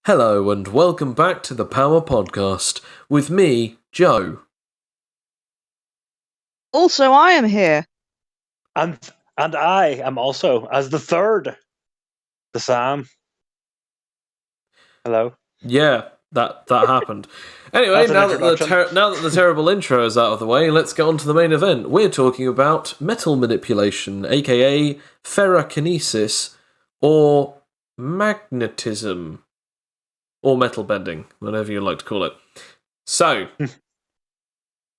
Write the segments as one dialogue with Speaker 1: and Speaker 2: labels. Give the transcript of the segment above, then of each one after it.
Speaker 1: Hello and welcome back to the Power Podcast with me, Joe.
Speaker 2: Also, I am here.
Speaker 3: And I am also as the third, the Sam. Hello.
Speaker 1: Yeah, that happened. Anyway, now that the terrible intro is out of the way, let's get on to the main event. We're talking about metal manipulation, aka ferrokinesis, or magnetism, or metal bending, whatever you like to call it. So,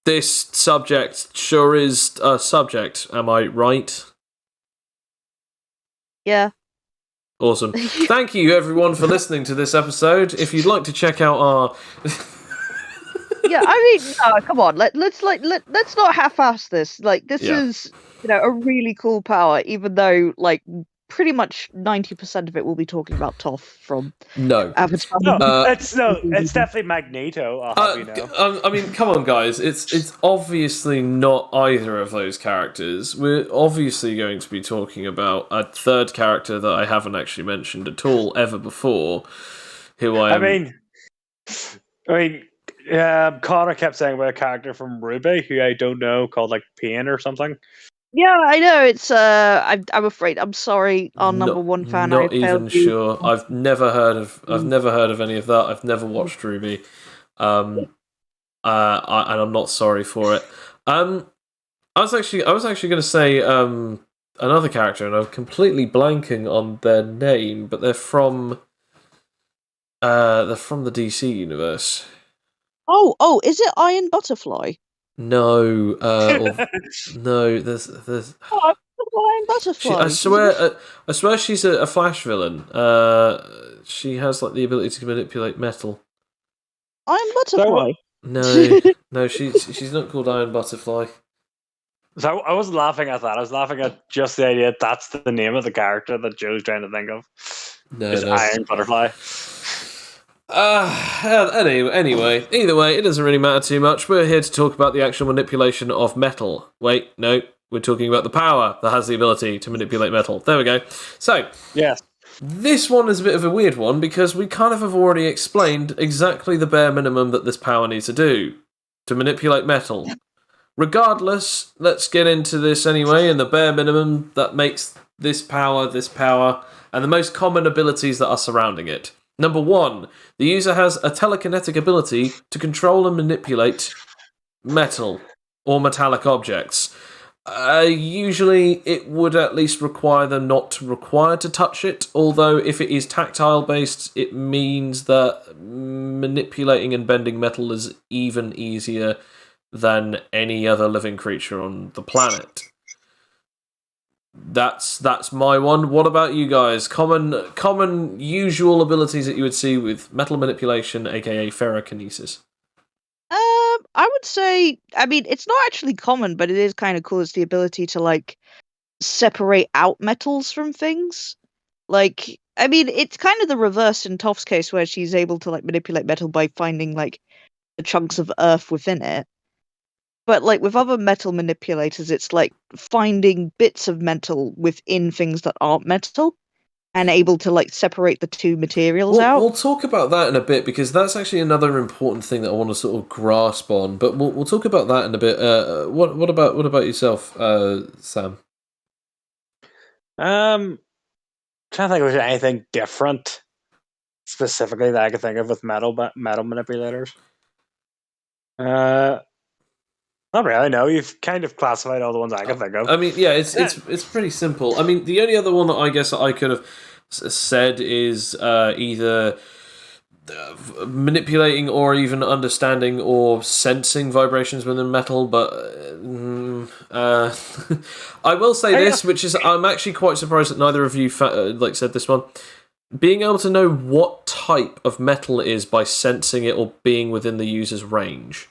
Speaker 1: this subject sure is a subject, am I right?
Speaker 2: Yeah.
Speaker 1: Awesome. Thank you, everyone, for listening to this episode. If you'd like to check out our...
Speaker 2: Yeah, I mean, come on. Let's not half-ass this. This is, a really cool power, even though, pretty much 90% of it will be talking about Toph from Avatar.
Speaker 3: It's definitely Magneto. I'll have you know.
Speaker 1: I mean, come on, guys. It's obviously not either of those characters. We're obviously going to be talking about a third character that I haven't actually mentioned at all ever before.
Speaker 3: I mean, Connor kept saying about a character from Ruby who I don't know called Pain or something.
Speaker 2: Yeah, I know. It's I'm afraid. I'm sorry, our number one fan.
Speaker 1: Not even sure. I've never heard of any of that. I've never watched Ruby, and I'm not sorry for it. I was actually going to say another character, and I'm completely blanking on their name, but they're from the DC universe.
Speaker 2: Oh, is it Iron Butterfly?
Speaker 1: No, no. There's.
Speaker 2: Oh, Iron Butterfly.
Speaker 1: I swear she's a Flash villain. She has the ability to manipulate metal.
Speaker 2: Iron Butterfly.
Speaker 1: No, she's not called Iron Butterfly.
Speaker 3: So I wasn't laughing at that. I was laughing at just the idea that's the name of the character that Joe's trying to think of.
Speaker 1: No,
Speaker 3: Iron Butterfly.
Speaker 1: Anyway, either way, it doesn't really matter too much. We're here to talk about the actual manipulation of metal. Wait, no, we're talking about the power that has the ability to manipulate metal. There we go. So,
Speaker 3: yes,
Speaker 1: this one is a bit of a weird one because we kind of have already explained exactly the bare minimum that this power needs to do to manipulate metal. Regardless, let's get into this anyway, and the bare minimum that makes this power, and the most common abilities that are surrounding it. Number 1, the user has a telekinetic ability to control and manipulate metal or metallic objects. Usually, it would at least require them not to require to touch it, although if it is tactile-based, it means that manipulating and bending metal is even easier than any other living creature on the planet. That's my one. What about you guys? Common usual abilities that you would see with metal manipulation, aka ferrokinesis.
Speaker 2: I would say, I mean, it's not actually common, but it is kind of cool. It's the ability to separate out metals from things. I mean, it's kind of the reverse in Toph's case, where she's able to manipulate metal by finding the chunks of earth within it. But with other metal manipulators, it's finding bits of metal within things that aren't metal and able to separate the two materials out.
Speaker 1: We'll talk about that in a bit because that's actually another important thing that I want to sort of grasp on. But we'll talk about that in a bit. What about yourself, Sam?
Speaker 3: Trying to think of anything different specifically that I could think of with metal manipulators. Not really, no. You've kind of classified all the ones I can think of.
Speaker 1: I mean, yeah, it's pretty simple. I mean, the only other one that I guess I could have said is either manipulating or even understanding or sensing vibrations within metal, but I will say this, which is I'm actually quite surprised that neither of you said this one. Being able to know what type of metal it is by sensing it or being within the user's range.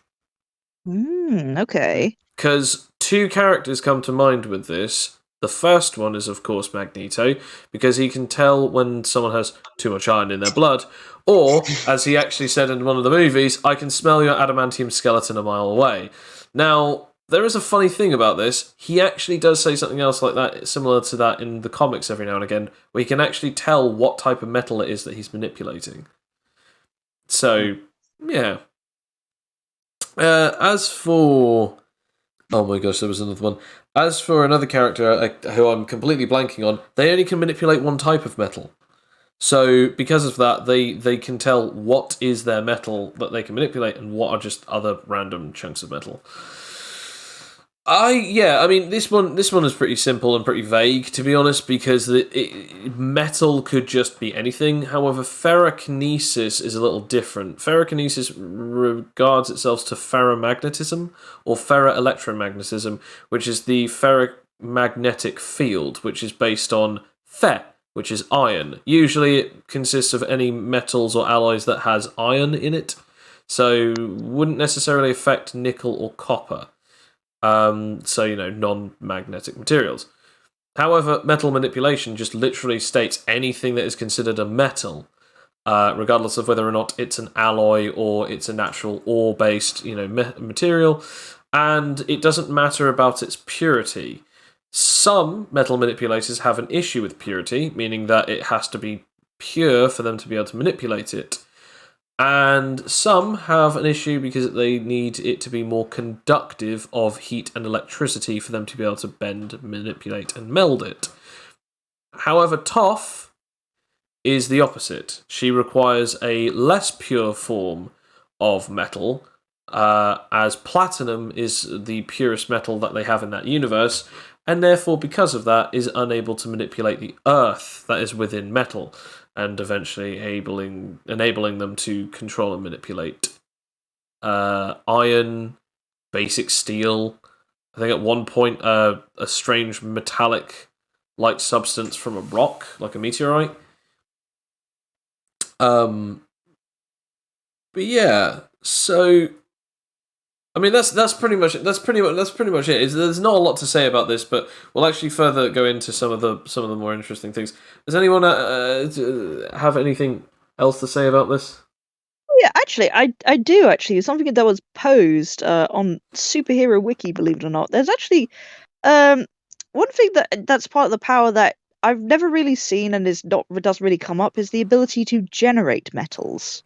Speaker 2: Okay.
Speaker 1: Because 2 characters come to mind with this. The first one is, of course, Magneto, because he can tell when someone has too much iron in their blood, or, as he actually said in one of the movies, I can smell your adamantium skeleton a mile away. Now, there is a funny thing about this. He actually does say something else like that, similar to that in the comics every now and again, where he can actually tell what type of metal it is that he's manipulating. So, yeah. As for... Oh my gosh, there was another one. As for another character who I'm completely blanking on, they only can manipulate one type of metal. So, because of that, they can tell what is their metal that they can manipulate and what are just other random chunks of metal. I mean, this one is pretty simple and pretty vague, to be honest, because metal could just be anything. However, ferrokinesis is a little different. Ferrokinesis regards itself to ferromagnetism or ferroelectromagnetism, which is the ferromagnetic field, which is based on Fe, which is iron. Usually it consists of any metals or alloys that has iron in it, so wouldn't necessarily affect nickel or copper. So, non-magnetic materials. However, metal manipulation just literally states anything that is considered a metal, regardless of whether or not it's an alloy or it's a natural ore-based, material, and it doesn't matter about its purity. Some metal manipulators have an issue with purity, meaning that it has to be pure for them to be able to manipulate it. And some have an issue because they need it to be more conductive of heat and electricity for them to be able to bend, manipulate, and meld it. However, Toph is the opposite. She requires a less pure form of metal, as platinum is the purest metal that they have in that universe, and therefore, because of that, is unable to manipulate the earth that is within metal, and eventually enabling them to control and manipulate iron, basic steel. I think at one point a strange metallic-like substance from a rock, like a meteorite. But yeah, so I mean that's pretty much it. There's not a lot to say about this, but we'll actually further go into some of the more interesting things. Does anyone have anything else to say about this?
Speaker 2: Yeah, actually, I do actually. Something that was posed on Superhero Wiki, believe it or not. There's actually one thing that's part of the power that I've never really seen and doesn't really come up is the ability to generate metals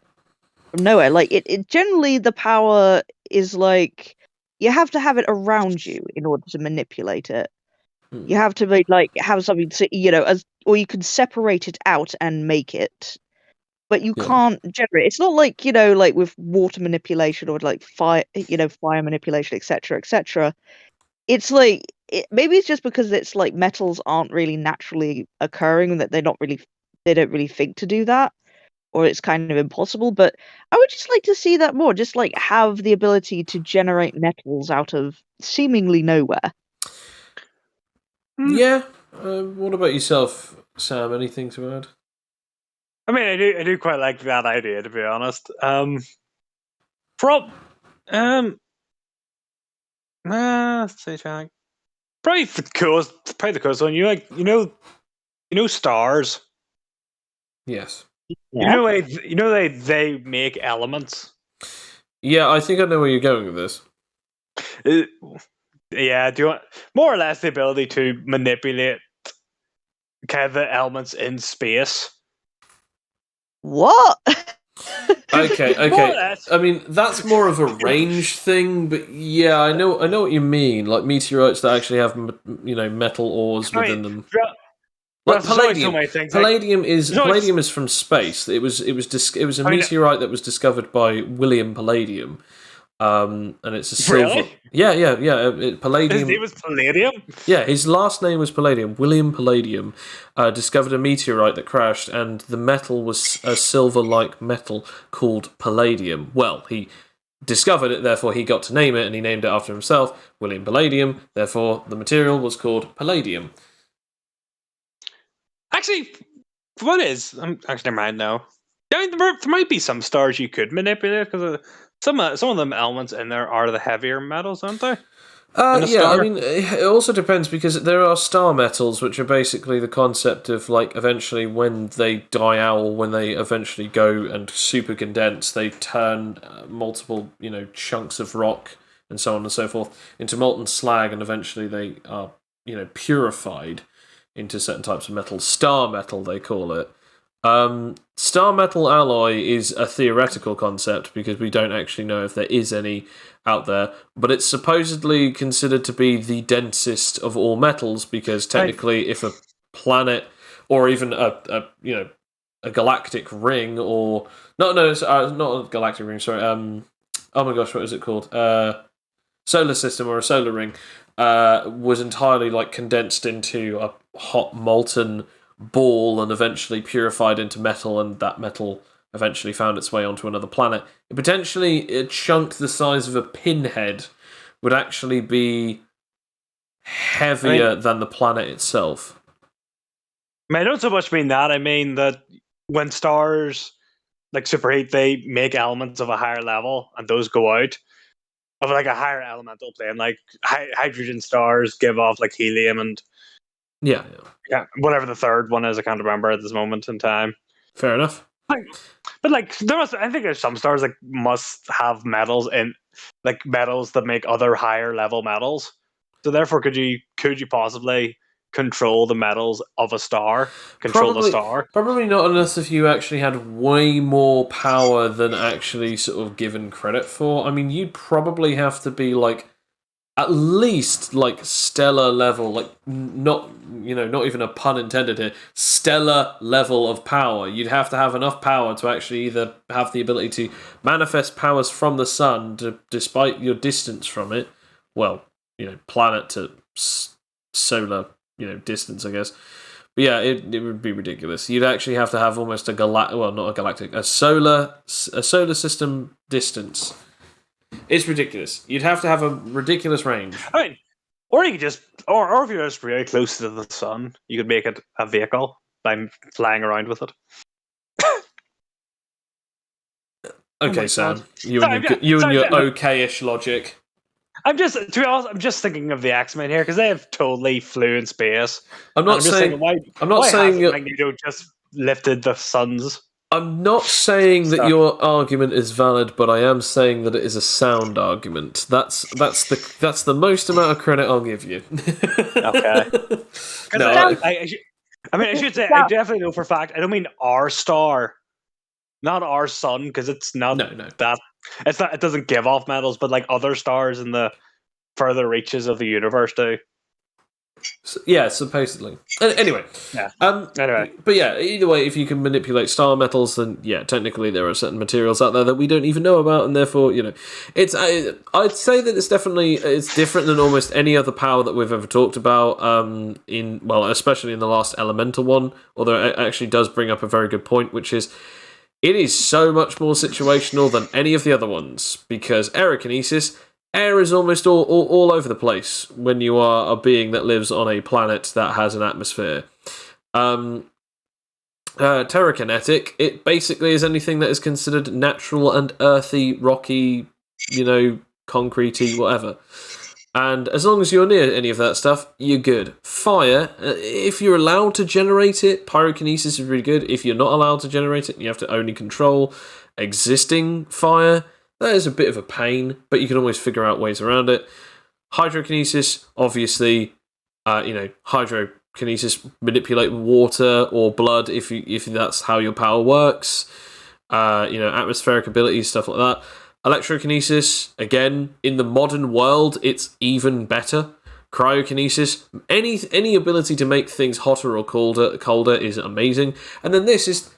Speaker 2: from nowhere. Like it generally the power is like you have to have it around you in order to manipulate it. You have to have something to or you can separate it out and make it, but you
Speaker 1: Yeah.
Speaker 2: can't generate. It's not like like with water manipulation or like fire manipulation, etc., etc. It's like maybe it's just because it's like metals aren't really naturally occurring and that they don't really think to do that, or it's kind of impossible. But I would just like to see that more. Just like have the ability to generate metals out of seemingly nowhere.
Speaker 1: Yeah. What about yourself, Sam? Anything to add?
Speaker 3: I mean, I do quite like that idea, to be honest. Let's see, Jack. Probably the coolest one. Stars.
Speaker 1: Yes.
Speaker 2: Yeah.
Speaker 3: They make elements.
Speaker 1: Yeah, I think I know where you're going with this.
Speaker 3: Yeah, do you want more or less the ability to manipulate kind of the elements in space?
Speaker 2: What?
Speaker 1: Okay.
Speaker 3: More or less.
Speaker 1: I mean, that's more of a range thing, but yeah, I know what you mean. Like meteorites that actually have metal ores within them. Like palladium. Palladium is from space. It was a meteorite that was discovered by William Palladium. And it's a silver.
Speaker 3: Really?
Speaker 1: Yeah. Palladium.
Speaker 3: His name was Palladium?
Speaker 1: Yeah, his last name was Palladium. William Palladium discovered a meteorite that crashed, and the metal was a silver-like metal called palladium. Well, he discovered it, therefore he got to name it, and he named it after himself, William Palladium. Therefore, the material was called palladium.
Speaker 3: Actually, what is? I'm actually never mind now. I mean, there might be some stars you could manipulate because some of them elements in there are the heavier metals, aren't they?
Speaker 1: Yeah, I mean, it also depends because there are star metals, which are basically the concept of like eventually when they die out or when they eventually go and super condense, they turn multiple chunks of rock and so on and so forth into molten slag, and eventually they are purified into certain types of metal. Star metal, they call it. Star metal alloy is a theoretical concept because we don't actually know if there is any out there, but it's supposedly considered to be the densest of all metals because technically, if a planet or even a galactic ring or it's not a galactic ring. Sorry, oh my gosh, what is it called? Solar system or a solar ring was entirely like condensed into a hot molten ball and eventually purified into metal, and that metal eventually found its way onto another planet. Potentially, a chunk the size of a pinhead would actually be heavier than the planet itself.
Speaker 3: I don't so much mean that. I mean that when stars like superheat, they make elements of a higher level, and those go out of like a higher elemental plane. Like hydrogen stars give off like helium and
Speaker 1: yeah,
Speaker 3: whatever the third one is. I can't remember at this moment in time.
Speaker 1: Fair enough.
Speaker 3: But like I think there's some stars like must have metals in, like metals that make other higher level metals. So therefore, could you possibly control the metals of a star? The star?
Speaker 1: Probably not unless if you actually had way more power than actually sort of given credit for. I mean, you'd probably have to be like at least like stellar level, like not even a pun intended here, stellar level of power. You'd have to have enough power to actually either have the ability to manifest powers from the sun despite your distance from it. Well, planet to solar, distance, I guess. But yeah, it would be ridiculous. You'd actually have to have almost a solar system distance. It's ridiculous. You'd have to have a ridiculous range.
Speaker 3: I mean, or you could just, or if you're just really close to the sun, you could make it a vehicle by flying around with it.
Speaker 1: Okay, Sam, you and your okay-ish logic.
Speaker 3: To be honest, I'm just thinking of the X-Men here because they have totally flew in space.
Speaker 1: I'm not saying
Speaker 3: Magneto just lifted the suns.
Speaker 1: I'm not saying that your argument is valid, but I am saying that it is a sound argument. That's the most amount of credit I'll give you.
Speaker 3: Okay. No, I should say I definitely know for a fact. I don't mean our star, not our sun, because it's not that. It's not. It doesn't give off metals, but like other stars in the further reaches of the universe do.
Speaker 1: Yeah, supposedly. Anyway.
Speaker 3: Yeah.
Speaker 1: Anyway. But yeah, either way, if you can manipulate star metals, then yeah, technically there are certain materials out there that we don't even know about, and therefore, it's. I'd say that it's different than almost any other power that we've ever talked about. Especially in the last elemental one, although it actually does bring up a very good point, which is it is so much more situational than any of the other ones because aerokinesis. Air is almost all over the place when you are a being that lives on a planet that has an atmosphere. Terrakinetic, it basically is anything that is considered natural and earthy, rocky, concretey, whatever. And as long as you're near any of that stuff, you're good. Fire, if you're allowed to generate it, pyrokinesis is really good. If you're not allowed to generate it, you have to only control existing fire. That is a bit of a pain, but you can always figure out ways around it. Hydrokinesis, obviously, hydrokinesis, manipulate water or blood if that's how your power works. Atmospheric abilities, stuff like that. Electrokinesis, again, in the modern world, it's even better. Cryokinesis, any ability to make things hotter or colder is amazing. And then this is,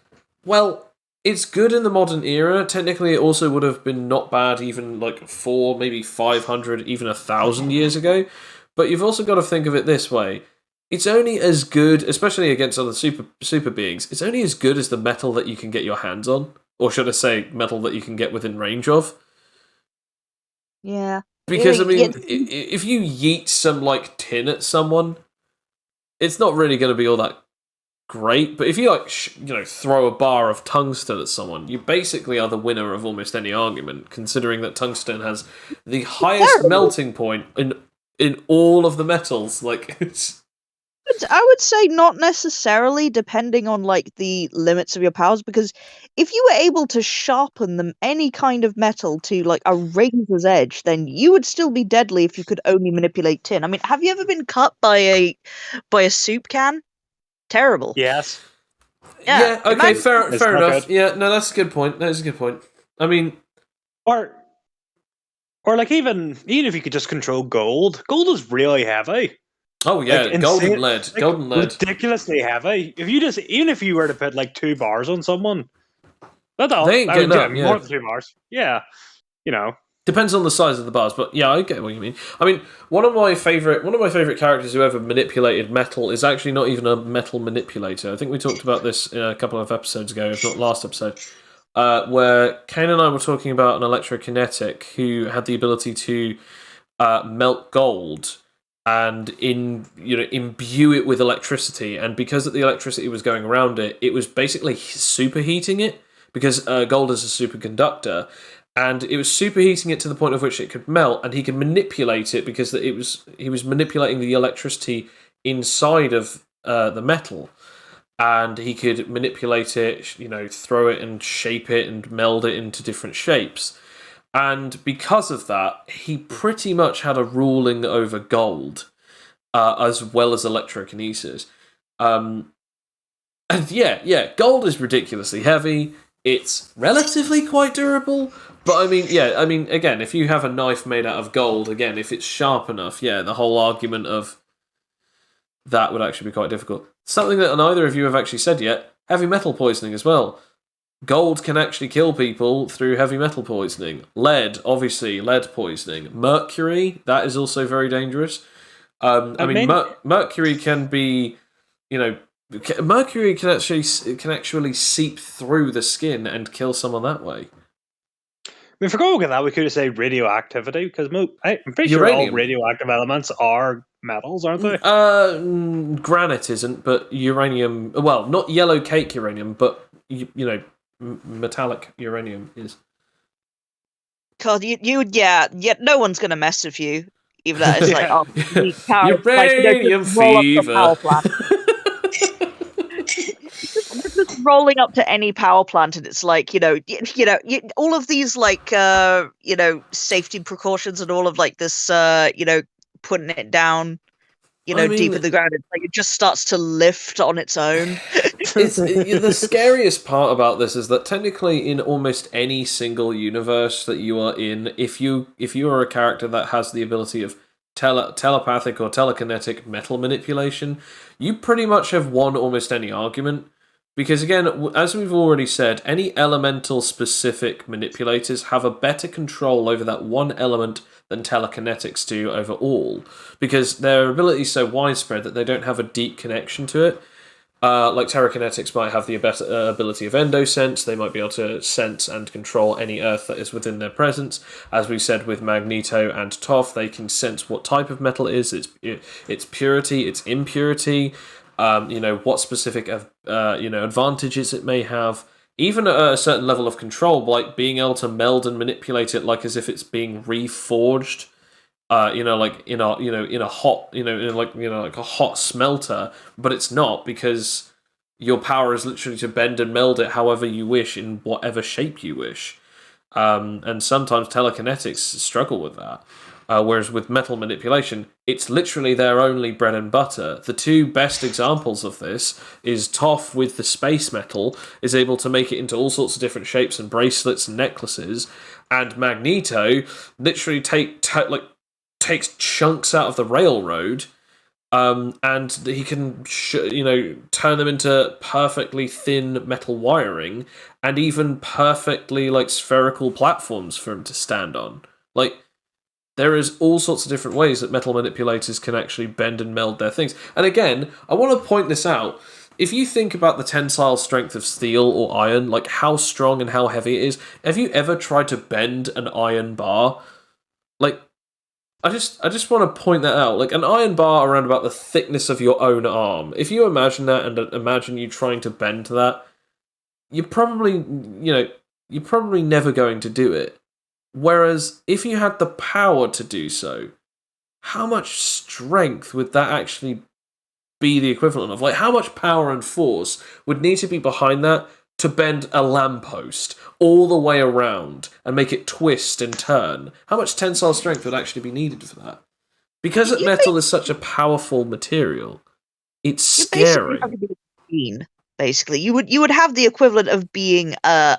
Speaker 1: it's good in the modern era. Technically, it also would have been not bad even like 400, maybe 500, even 1,000 years ago. But you've also got to think of it this way. It's only as good, especially against other super beings, it's only as good as the metal that you can get your hands on. Or should I say, metal that you can get within range of.
Speaker 2: Yeah.
Speaker 1: Because, if you yeet some like tin at someone, it's not really going to be all that great, but if you throw a bar of tungsten at someone, you basically are the winner of almost any argument, considering that tungsten has the highest melting point in all of the metals.
Speaker 2: I would say not necessarily, depending on the limits of your powers, because if you were able to sharpen any kind of metal to a razor's edge, then you would still be deadly if you could only manipulate tin. I mean, have you ever been cut by a soup can? Terrible.
Speaker 3: Yes.
Speaker 1: Yeah, okay, fair enough.
Speaker 3: Good.
Speaker 1: Yeah, no, that's a good point. That is a good point. I mean,
Speaker 3: or like even if you could just control gold is really heavy.
Speaker 1: Oh yeah,
Speaker 3: like,
Speaker 1: golden lead,
Speaker 3: ridiculously heavy. Even if you were to put like 2 bars on someone,
Speaker 1: they ain't getting up. Yeah,
Speaker 3: more than 2 bars. Yeah,
Speaker 1: depends on the size of the bars, but yeah, I get what you mean. I mean, one of my favorite characters who ever manipulated metal is actually not even a metal manipulator. I think we talked about this a couple of episodes ago, if not last episode, where Kane and I were talking about an electrokinetic who had the ability to melt gold and imbue it with electricity, and because the electricity was going around it, it was basically superheating it because gold is a superconductor. And it was superheating it to the point of which it could melt, and he could manipulate it because he was manipulating the electricity inside of the metal, and he could manipulate it, throw it and shape it and meld it into different shapes. And because of that, he pretty much had a ruling over gold, as well as electrokinesis. And yeah, gold is ridiculously heavy. It's relatively quite durable. But I mean, again, if you have a knife made out of gold, again, if it's sharp enough, the whole argument of that would actually be quite difficult. Something that neither of you have actually said yet, heavy metal poisoning as well. Gold can actually kill people through heavy metal poisoning. Lead, obviously, lead poisoning. Mercury, that is also very dangerous. Mercury can be, mercury can actually seep through the skin and kill someone that way.
Speaker 3: I mean, if we're going with that, we could have said radioactivity, because I'm pretty sure all radioactive elements are metals, aren't they?
Speaker 1: Granite isn't, but uranium... Well, not yellow cake uranium, but, metallic uranium is.
Speaker 2: God, no one's going to mess with you. Even that, it's like,
Speaker 1: uranium fever.
Speaker 2: Just rolling up to any power plant, and it's like, all of these like safety precautions and all of like this putting it down deep in the ground, it's like it just starts to lift on its own.
Speaker 1: The scariest part about this is that technically in almost any single universe that you are in, if you are a character that has the ability of telepathic or telekinetic metal manipulation, you pretty much have won almost any argument. Because again, as we've already said, any elemental-specific manipulators have a better control over that one element than telekinetics do over all. Because their ability is so widespread that they don't have a deep connection to it. Like telekinetics might have the better ability of endosense. They might be able to sense and control any earth that is within their presence. As we said with Magneto and Toph, they can sense what type of metal it is, its purity, its impurity, what specific advantages it may have, even at a certain level of control, like being able to meld and manipulate it like as if it's being reforged, like in a hot, like a hot smelter, but it's not, because your power is literally to bend and meld it however you wish in whatever shape you wish. And sometimes telekinetics struggle with that. Whereas with metal manipulation, it's literally their only bread and butter. The two best examples of this is Toph with the space metal is able to make it into all sorts of different shapes and bracelets and necklaces, and Magneto literally takes chunks out of the railroad, and he can turn them into perfectly thin metal wiring and even perfectly like spherical platforms for him to stand on. Like, there is all sorts of different ways that metal manipulators can actually bend and meld their things. And again, I want to point this out. If you think about the tensile strength of steel or iron, like how strong and how heavy it is, have you ever tried to bend an iron bar? Like, I just want to point that out. Like, an iron bar around about the thickness of your own arm. If you imagine that and imagine you trying to bend that, you're probably never going to do it. Whereas, if you had the power to do so, how much strength would that actually be the equivalent of? Like, how much power and force would need to be behind that to bend a lamppost all the way around and make it twist and turn? How much tensile strength would actually be needed for that? Because metal is such a powerful material, it's scary.
Speaker 2: Basically, you would have the equivalent of being a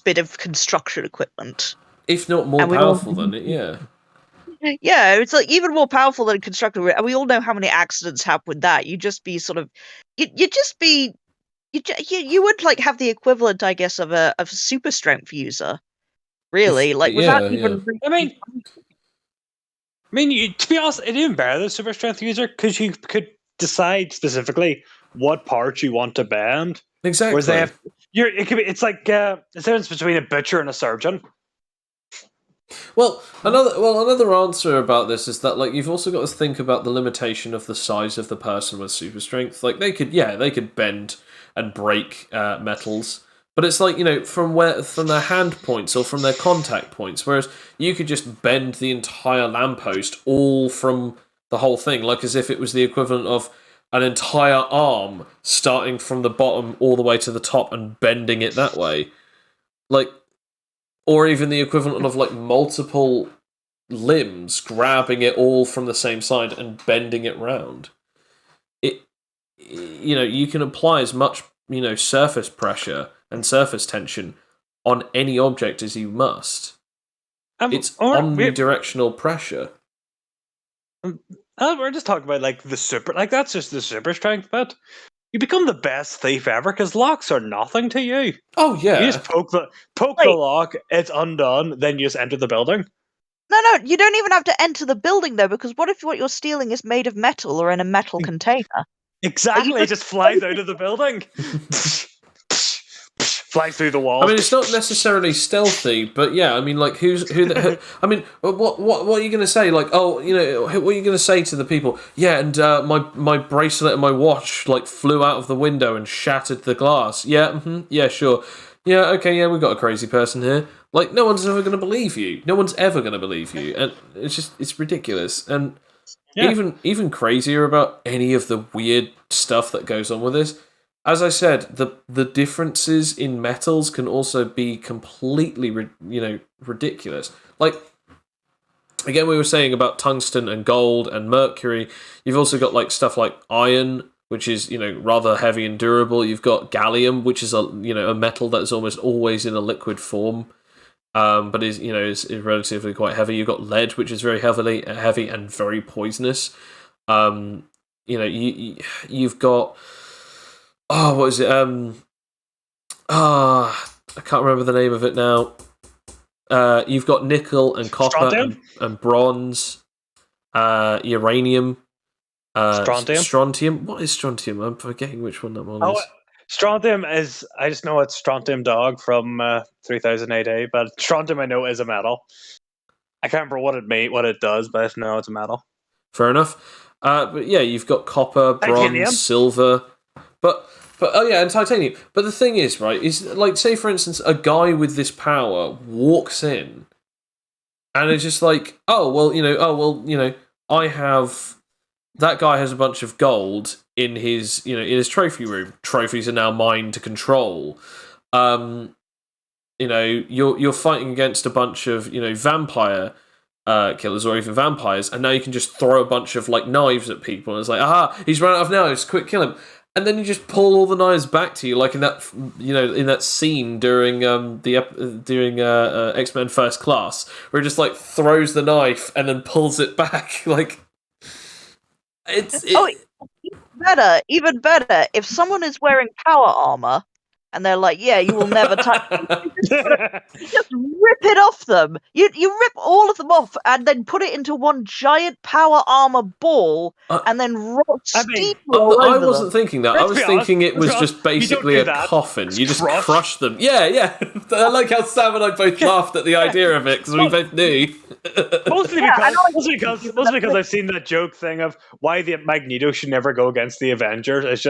Speaker 2: bit of construction equipment,
Speaker 1: if not more powerful than it. Yeah.
Speaker 2: Yeah, it's like even more powerful than constructor, and we all know how many accidents happen with that. You just be sort of, you just be, you would like have the equivalent, I guess, of a super strength user, really, like without even.
Speaker 3: I mean, to be honest, it's even better than super strength user because you could decide specifically what parts you want to bend.
Speaker 1: Exactly.
Speaker 3: Whereas they have, it's like the difference between a butcher and a surgeon.
Speaker 1: Well, another answer about this is that like you've also got to think about the limitation of the size of the person with super strength. Like they could bend and break metals, but it's like, you know, from their hand points or from their contact points. Whereas you could just bend the entire lamppost all from the whole thing, like as if it was the equivalent of an entire arm starting from the bottom all the way to the top and bending it that way, like. Or even the equivalent of like multiple limbs grabbing it all from the same side and bending it round. You can apply as much, surface pressure and surface tension on any object as you must. It's omnidirectional pressure.
Speaker 3: We're just talking about like the super, like that's just the super strength bit. You become the best thief ever because locks are nothing to you.
Speaker 1: Oh yeah,
Speaker 3: you just poke the lock, it's undone, then you just enter the building.
Speaker 2: No, you don't even have to enter the building though, because what if what you're stealing is made of metal or in a metal container?
Speaker 3: Exactly, it just flies out of the building. Flies through the wall.
Speaker 1: I mean, it's not necessarily stealthy, but yeah, I mean, like, I mean, what are you going to say? Like, oh, what are you going to say to the people? Yeah, and my bracelet and my watch like flew out of the window and shattered the glass. Yeah, yeah, sure. Yeah, okay, yeah, we've got a crazy person here. Like, no one's ever going to believe you. No one's ever going to believe you, and it's ridiculous. And even crazier about any of the weird stuff that goes on with this. As I said, the differences in metals can also be completely, ridiculous. Like, again, we were saying about tungsten and gold and mercury. You've also got like stuff like iron, which is rather heavy and durable. You've got gallium, which is a metal that is almost always in a liquid form, but is relatively quite heavy. You've got lead, which is very heavy and very poisonous. You've got. Oh, what is it? I can't remember the name of it now. You've got nickel and copper and bronze, uranium, strontium. What is strontium? I'm forgetting which one that one is.
Speaker 3: Strontium is, I just know it's Strontium Dog from 3000 AD, but strontium I know is a metal. I can't remember what it does, but I just know it's a metal.
Speaker 1: Fair enough. But yeah, you've got copper, bronze, titanium. Silver. But oh yeah, and titanium. But the thing is, right, is like, say for instance, a guy with this power walks in, and it's just like, I have. That guy has a bunch of gold in his trophy room. Trophies are now mine to control. You're fighting against a bunch of vampire killers or even vampires, and now you can just throw a bunch of like knives at people, and it's like, aha, he's run out of knives, quick, kill him. And then you just pull all the knives back to you, like in that in that scene during X-Men First Class, where it just like throws the knife and then pulls it back. Like
Speaker 2: even better. If someone is wearing power armor and they're like, "Yeah, you will never touch," you just rip it off them. You rip all of them off and then put it into one giant power armor ball and then steamroll over them.
Speaker 1: I wasn't thinking that. I was thinking it was just basically a coffin. You just crush them. Yeah. I like how Sam and I both laughed at the idea of it because we both knew.
Speaker 3: Mostly because I've seen that joke thing of why the Magneto should never go against the Avengers. It's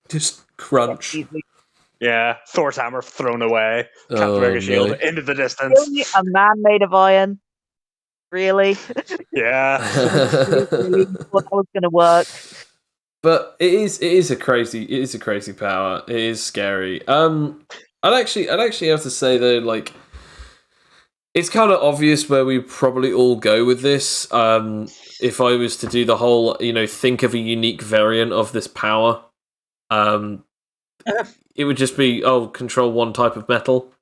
Speaker 1: just crunch.
Speaker 3: Yeah, Thor's hammer thrown away. Captain America's shield into the distance.
Speaker 2: Really? A man made of iron? Really?
Speaker 3: Yeah.
Speaker 2: Really thought that was going to work.
Speaker 1: But it is a crazy power. It is scary. I'd actually have to say though, like, It's kind of obvious where we probably all go with this. If I was to do the whole, think of a unique variant of this power, it would just be, control one type of metal.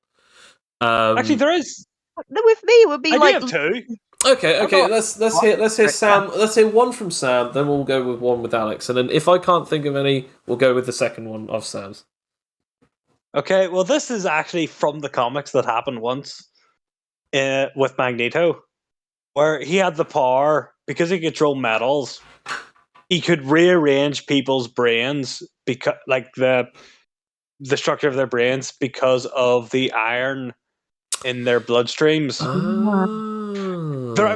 Speaker 3: Actually, there is.
Speaker 2: With me, it would be
Speaker 3: I do have two.
Speaker 1: Okay. Let's hear Sam. Let's hear one from Sam. Then we'll go with one with Alex, and then if I can't think of any, we'll go with the second one of Sam's.
Speaker 3: Okay, well, this is actually from the comics that happened once with Magneto, where he had the power, because he controlled metals, he could rearrange people's brains, because like the structure of their brains, because of the iron in their bloodstreams. I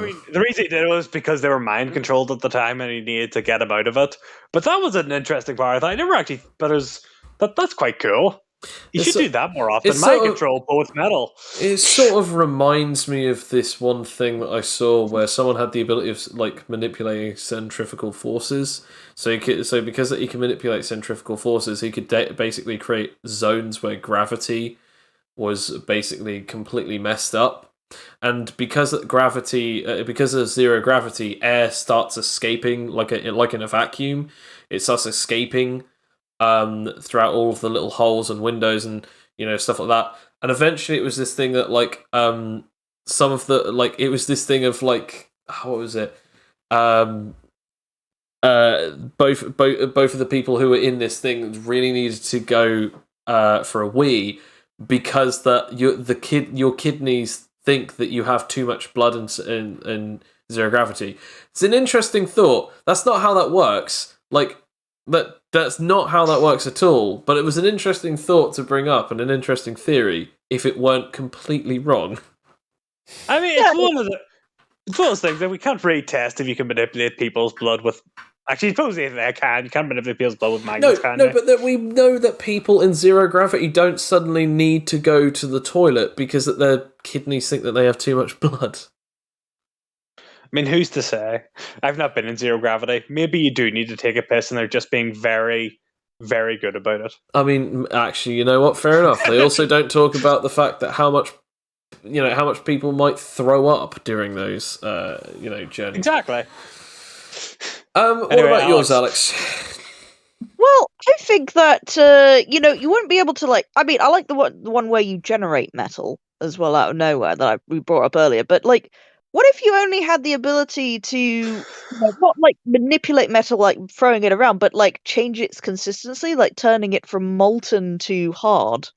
Speaker 3: mean, the reason he did it was because they were mind controlled at the time, and he needed to get them out of it. But that was an interesting power. I never actually, but that's quite cool. You should do that more often. Mind control both metal.
Speaker 1: It sort of reminds me of this one thing that I saw where someone had the ability of like manipulating centrifugal forces. So because he can manipulate centrifugal forces, he could basically create zones where gravity was basically completely messed up. And because of zero gravity, air starts escaping like in a vacuum. It starts escaping throughout all of the little holes and windows and stuff like that. And eventually, it was this thing that some of the it was this thing of what was it? Both of the people who were in this thing really needed to go for a wee because your kidneys think that you have too much blood in zero gravity. It's an interesting thought. That's not how that works. That's not how that works at all. But it was an interesting thought to bring up and an interesting theory if it weren't completely wrong.
Speaker 3: I mean, it's one of those things that we can't really test if you can manipulate people's blood with. Actually, supposedly they can. You can't manipulate people's blood with magnets, can you?
Speaker 1: But we know that people in zero gravity don't suddenly need to go to the toilet because their kidneys think that they have too much blood.
Speaker 3: I mean, who's to say? I've not been in zero gravity. Maybe you do need to take a piss and they're just being very, very good about it.
Speaker 1: I mean, actually, you know what? Fair enough. They also don't talk about the fact that how much people might throw up during those, journeys.
Speaker 3: Exactly.
Speaker 1: What about yours, Alex?
Speaker 2: Well, I think that you wouldn't be able to I mean, I like the one where you generate metal as well out of nowhere that we brought up earlier. But what if you only had the ability to not manipulate metal, throwing it around, but change its consistency, turning it from molten to hard,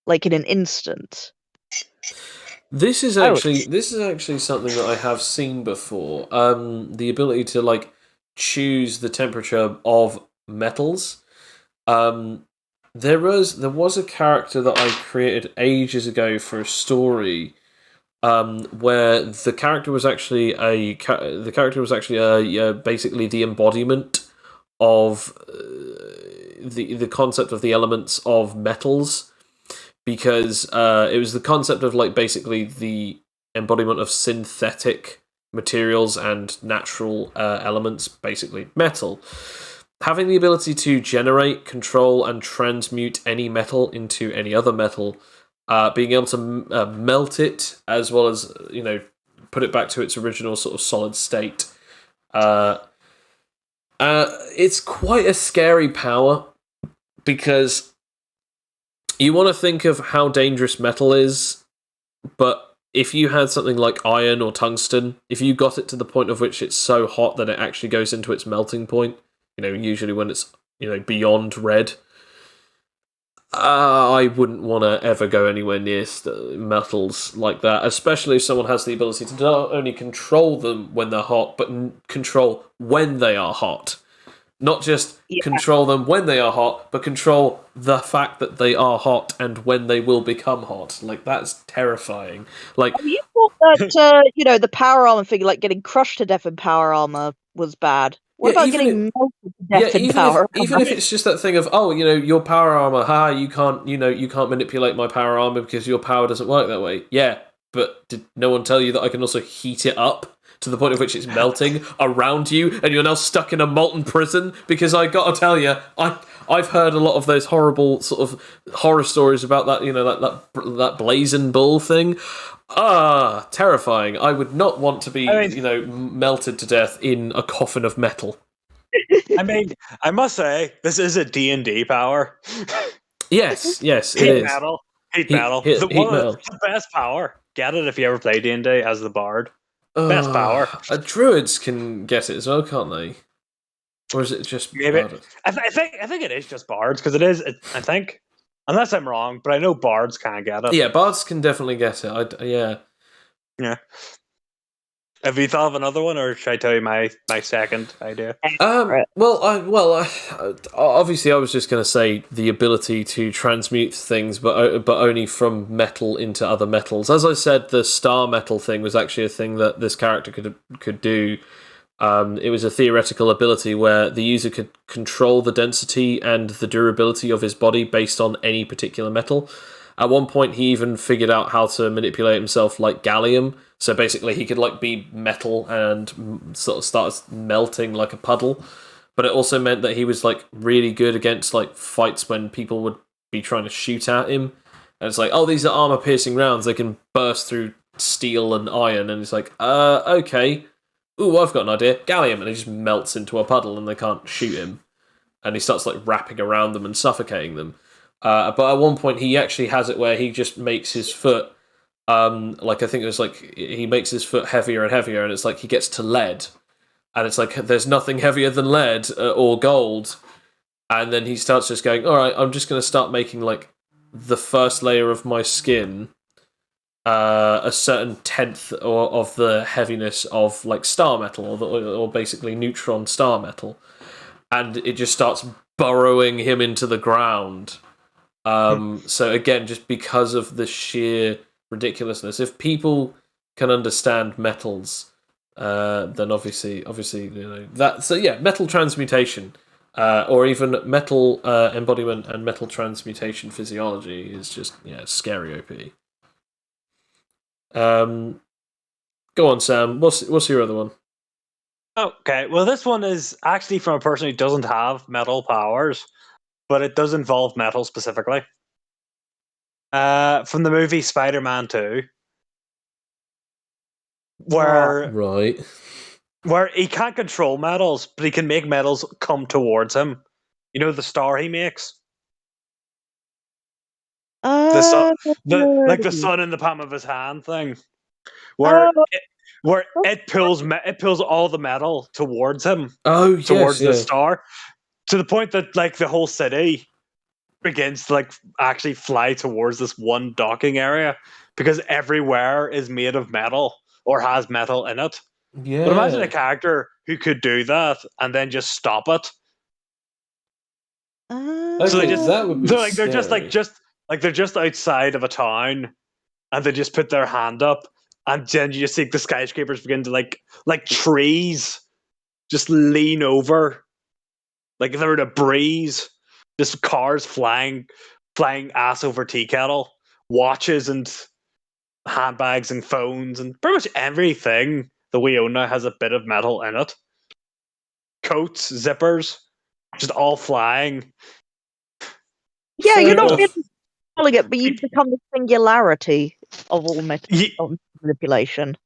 Speaker 2: in an instant?
Speaker 1: This is actually something that I have seen before. The ability to choose the temperature of metals. There was a character that I created ages ago for a story, where the character was actually basically the embodiment of the concept of the elements of metals, because it was the concept of basically the embodiment of synthetic materials and natural elements, basically metal. Having the ability to generate, control, and transmute any metal into any other metal, being able to melt it as well as put it back to its original sort of solid state. It's quite a scary power because you want to think of how dangerous metal is, but if you had something like iron or tungsten, if you got it to the point of which it's so hot that it actually goes into its melting point, usually when it's beyond red, I wouldn't want to ever go anywhere near metals like that, especially if someone has the ability to not only control them when they're hot, but control when they are hot. Not just control them when they are hot, but control the fact that they are hot and when they will become hot. That's terrifying.
Speaker 2: You thought that the power armor thing, getting crushed to death in power armor, was bad. What about getting melted to death in power armor?
Speaker 1: Even if it's just that thing of your power armor, you can't manipulate my power armor because your power doesn't work that way. Yeah, but did no one tell you that I can also heat it up to the point of which it's melting around you, and you're now stuck in a molten prison. Because I gotta tell you, I've heard a lot of those horrible sort of horror stories about that, that blazing bull thing. Terrifying. I would not want to be, melted to death in a coffin of metal.
Speaker 3: I mean, I must say, this is a D&D power.
Speaker 1: Yes, it is.
Speaker 3: Heat metal.
Speaker 1: Heat metal.
Speaker 3: The best power. Get it if you ever play D&D as the bard. Best power.
Speaker 1: Druids can get it as well, can't they? Or is it just bards?
Speaker 3: I think it is just bards, because it is, I think, unless I'm wrong, but I know bards can get it.
Speaker 1: Yeah, bards can definitely get it. Yeah.
Speaker 3: Have you thought of another one, or should I tell you my second idea?
Speaker 1: Obviously, I was just going to say the ability to transmute things, but only from metal into other metals. As I said, the star metal thing was actually a thing that this character could do. It was a theoretical ability where the user could control the density and the durability of his body based on any particular metal. At one point, he even figured out how to manipulate himself like gallium. So basically, he could be metal and sort of start melting like a puddle. But it also meant that he was really good against fights when people would be trying to shoot at him. And it's these are armor-piercing rounds. They can burst through steel and iron. And it's okay. Ooh, I've got an idea. Gallium. And he just melts into a puddle and they can't shoot him. And he starts wrapping around them and suffocating them. But at one point, he actually has it where he just makes his foot, I think it was he makes his foot heavier and heavier, and it's he gets to lead, and it's there's nothing heavier than lead or gold, and then he starts just going, all right, I'm just going to start making the first layer of my skin a certain tenth of the heaviness of star metal or basically neutron star metal, and it just starts burrowing him into the ground. So again, just because of the sheer ridiculousness, if people can understand metals, then obviously, that. So yeah, metal transmutation, or even metal embodiment and metal transmutation physiology is just scary OP. Go on, Sam. What's your other one?
Speaker 3: Okay, well, this one is actually from a person who doesn't have metal powers, but it does involve metal specifically. From the movie Spider-Man 2, where he can't control metals, but he can make metals come towards him. You know the star he makes? The sun in the palm of his hand thing. Where it pulls all the metal towards him. Towards the star. To the point that the whole city begins to actually fly towards this one docking area, because everywhere is made of metal or has metal in it. Yeah. But imagine a character who could do that and then just stop it. So they're just outside of a town, and they just put their hand up, and then you just see the skyscrapers begin to like trees just lean over. Like if they're in a breeze, just cars flying ass over tea kettle, watches and handbags and phones and pretty much everything that we own now has a bit of metal in it. Coats, zippers, just all flying.
Speaker 2: Yeah, you're not calling it, but you become the singularity of all metal manipulation.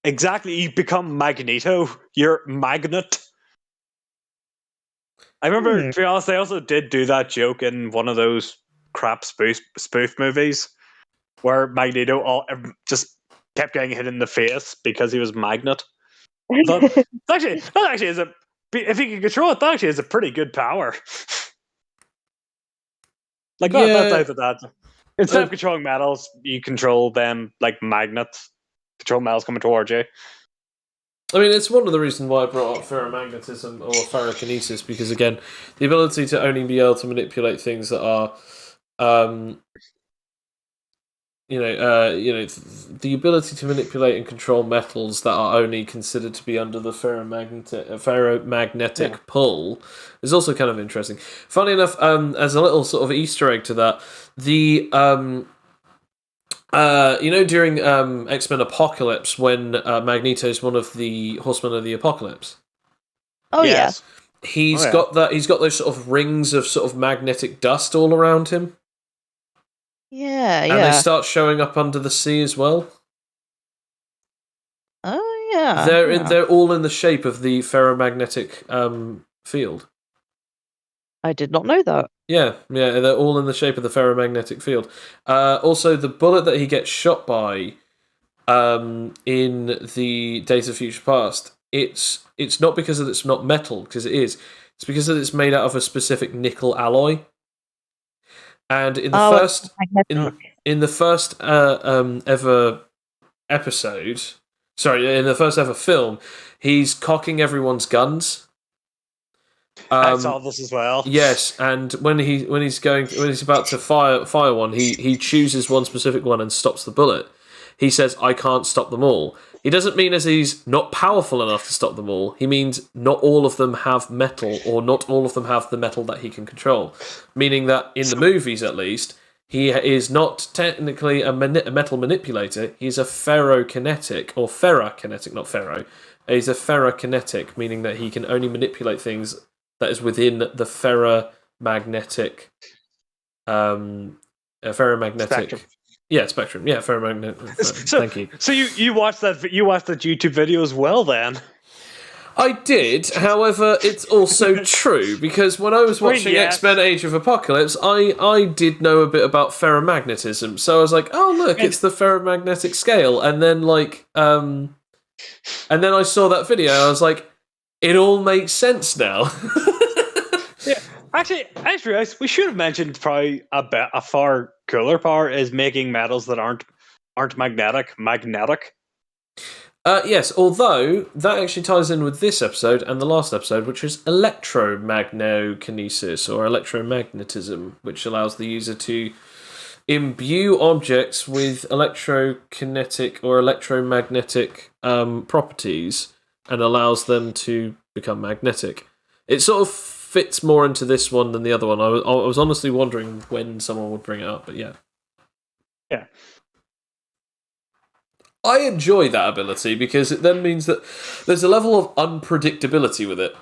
Speaker 3: Exactly, you become Magneto. You're Magnet. I remember, to be honest, they also did do that joke in one of those crap spoof movies where Magneto just kept getting hit in the face because he was Magnet. That actually is if he can control it, that actually is a pretty good power. Instead of controlling metals, you control them like magnets. Control metals coming towards you.
Speaker 1: I mean, it's one of the reasons why I brought up ferromagnetism or ferrokinesis, because again, the ability to only be able to manipulate things that are, the ability to manipulate and control metals that are only considered to be under the ferromagnetic pull is also kind of interesting. Funny enough, as a little sort of Easter egg to that, the During X-Men Apocalypse, when Magneto's one of the Horsemen of the Apocalypse.
Speaker 2: Oh
Speaker 3: yes.
Speaker 2: yeah.
Speaker 1: He's got those sort of rings of sort of magnetic dust all around him.
Speaker 2: Yeah,
Speaker 1: And they start showing up under the sea as well.
Speaker 2: Oh yeah.
Speaker 1: They're all in the shape of the ferromagnetic field.
Speaker 2: I did not know that.
Speaker 1: Yeah, they're all in the shape of the ferromagnetic field. Also, the bullet that he gets shot by in the Days of Future Past, it's not because it's not metal, because it is. It's because it's made out of a specific nickel alloy. And in the first ever episode, in the first ever film, he's cocking everyone's guns.
Speaker 3: I saw this as well.
Speaker 1: Yes, and when he's about to fire one, he chooses one specific one and stops the bullet. He says, "I can't stop them all." He doesn't mean as he's not powerful enough to stop them all. He means not all of them have metal, or not all of them have the metal that he can control. Meaning that in the movies, at least, he is not technically a metal manipulator. He's a ferrokinetic, or ferrokinetic, not ferro. He's a ferrokinetic, meaning that he can only manipulate things that is within the ferromagnetic
Speaker 3: Spectrum.
Speaker 1: Yeah, spectrum. Yeah, ferromagnetic. Thank you.
Speaker 3: So you watched that YouTube video as well, then?
Speaker 1: I did. However, it's also true because when I was watching X-Men: Age of Apocalypse, I did know a bit about ferromagnetism. So I was like, oh look, it's the ferromagnetic scale. And then and then I saw that video. And I was like, it all makes sense now.
Speaker 3: Yeah, actually, I just realized we should have mentioned probably a far cooler power is making metals that aren't magnetic.
Speaker 1: Yes, although that actually ties in with this episode and the last episode, which is electromagnokinesis or electromagnetism, which allows the user to imbue objects with electrokinetic or electromagnetic properties and allows them to become magnetic. It sort of fits more into this one than the other one. I was honestly wondering when someone would bring it up, but yeah.
Speaker 3: Yeah.
Speaker 1: I enjoy that ability because it then means that there's a level of unpredictability with it.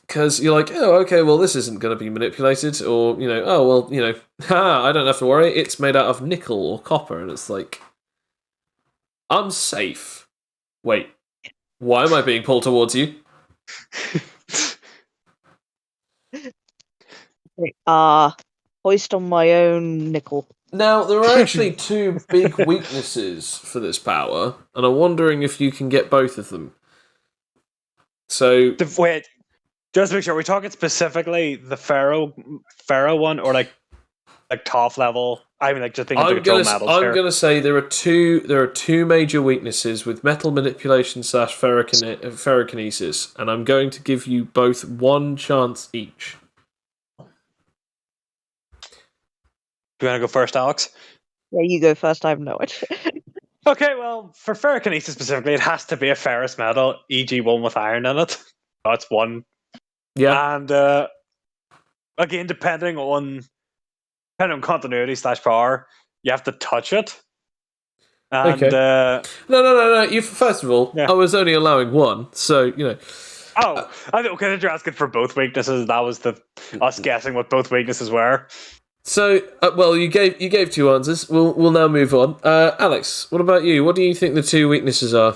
Speaker 1: Because you're like, oh, okay, well, this isn't going to be manipulated, or, oh, well, I don't have to worry, it's made out of nickel or copper, and it's like, I'm safe. Wait, why am I being pulled towards you?
Speaker 2: Hoist on my own nickel.
Speaker 1: Now, there are actually two big weaknesses for this power, and I'm wondering if you can get both of them. So,
Speaker 3: wait, just to make sure, we're talking specifically the Pharaoh one, or like top level. I mean, just thinking to control metals.
Speaker 1: I'm going to say there are two major weaknesses with metal manipulation / ferrokinesis, and I'm going to give you both one chance each.
Speaker 3: Do you want to go first, Alex?
Speaker 2: Yeah, you go first. I have no idea.
Speaker 3: Okay, well, for ferrokinesis specifically, it has to be a ferrous metal, e.g. one with iron in it. That's one.
Speaker 1: Yeah.
Speaker 3: And again, depending on continuity / power, you have to touch it. And,
Speaker 1: okay. No. You first of all,
Speaker 3: yeah.
Speaker 1: I was only allowing one, so
Speaker 3: Oh, okay. You're asking for both weaknesses. That was us guessing what both weaknesses were.
Speaker 1: So, well, you gave two answers. We'll now move on. Alex, what about you? What do you think the two weaknesses are?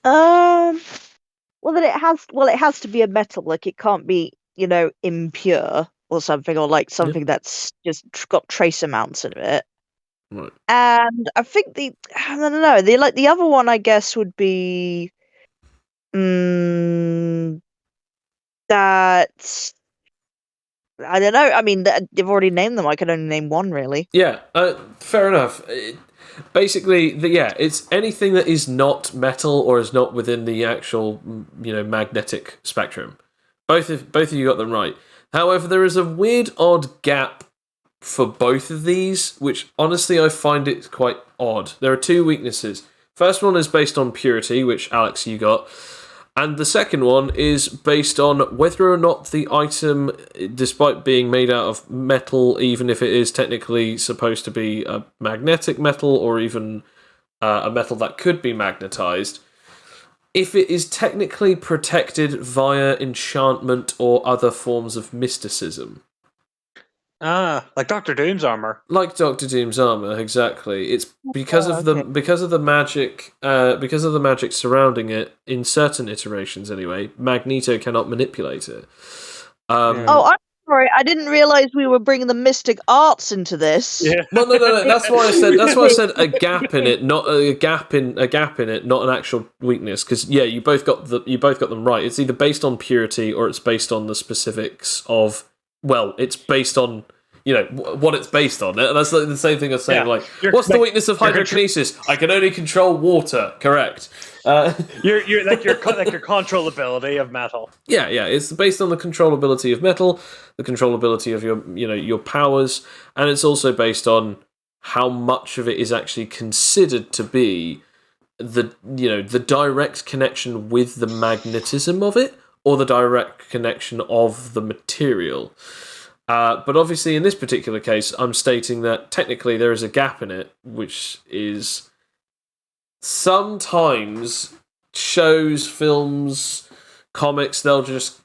Speaker 2: Well, then it has to be a metal. Like, it can't be, impure or something, or like something that's just got trace amounts of it.
Speaker 1: Right.
Speaker 2: And I think I don't know. The other one, I guess, would be that. I don't know. I mean, they've already named them. I can only name one, really.
Speaker 1: Yeah, fair enough. Basically, it's anything that is not metal or is not within the actual, magnetic spectrum. Both of you got them right. However, there is a weird, odd gap for both of these, which honestly I find it quite odd. There are two weaknesses. First one is based on purity, which Alex you got. And the second one is based on whether or not the item, despite being made out of metal, even if it is technically supposed to be a magnetic metal or even a metal that could be magnetized, if it is technically protected via enchantment or other forms of mysticism.
Speaker 3: Like Doctor Doom's armor.
Speaker 1: Like Doctor Doom's armor, exactly. It's because of the magic surrounding it. In certain iterations, anyway, Magneto cannot manipulate it.
Speaker 2: I'm sorry. I didn't realize we were bringing the mystic arts into this.
Speaker 3: Yeah.
Speaker 1: Well, no. That's why I said. That's why I said a gap in it, not a gap in it, not an actual weakness. Because you both got them right. It's either based on purity or it's based on the specifics of. Well, it's based on, what it's based on. That's the same thing as saying, what's the weakness of hydrokinesis? I can only control water. Correct.
Speaker 3: You're like your controllability of metal.
Speaker 1: Yeah. It's based on the controllability of metal, the controllability of your powers, and it's also based on how much of it is actually considered to be the direct connection with the magnetism of it, or the direct connection of the material. But obviously, in this particular case, I'm stating that technically there is a gap in it, which is sometimes shows, films, comics, they'll just,